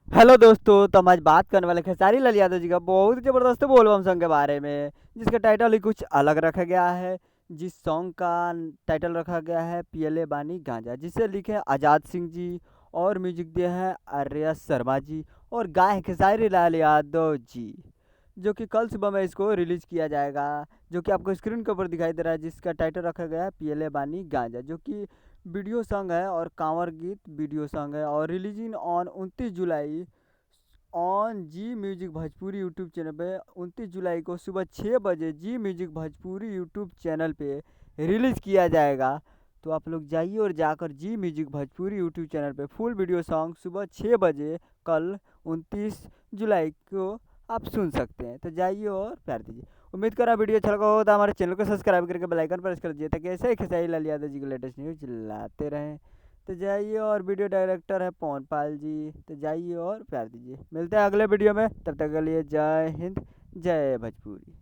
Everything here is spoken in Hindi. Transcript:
हेलो दोस्तों, तो हम आज बात करने वाले खेसारी लाल यादव जी का बहुत ही ज़बरदस्त बोलबम सॉन्ग के बारे में, जिसका टाइटल ही कुछ अलग रखा गया है। जिस सॉन्ग का टाइटल रखा गया है पियले बानी गांजा, जिसे लिखे हैं आज़ाद सिंह जी और म्यूजिक दिए हैं आर्या शर्मा जी और गाए हैं खेसारी लाल यादव जी। जो कि कल सुबह में इसको रिलीज किया जाएगा, जो कि आपको स्क्रीन के ऊपर दिखाई दे रहा है, जिसका टाइटल रखा गया है पियले बानी गांजा, जो कि वीडियो सॉन्ग है और कांवर गीत वीडियो सॉन्ग है और releasing on 29 July on Zee music Bhojpuri YouTube channel पे 29 जुलाई को सुबह 6 बजे Zee music Bhojpuri YouTube channel पे रिलीज़ किया जाएगा। तो आप लोग जाइए और जाकर Zee music Bhojpuri YouTube channel पे फुल वीडियो सॉन्ग सुबह 6 बजे कल 29 जुलाई को आप सुन सकते हैं। तो जाइए और प्यार दीजिए। उम्मीद करा वीडियो अच्छा लगा हो तो हमारे चैनल को सब्सक्राइब करके बेल आइकन प्रेस कर दीजिए, ताकि ऐसे ही खेसारी लाल यादव जी के लेटेस्ट न्यूज़ लाते रहें। तो जाइए, और वीडियो डायरेक्टर है पवन पाल जी। तो जाइए और प्यार दीजिए। मिलते हैं अगले वीडियो में, तब तक के लिए जय हिंद, जय भोजपुरी।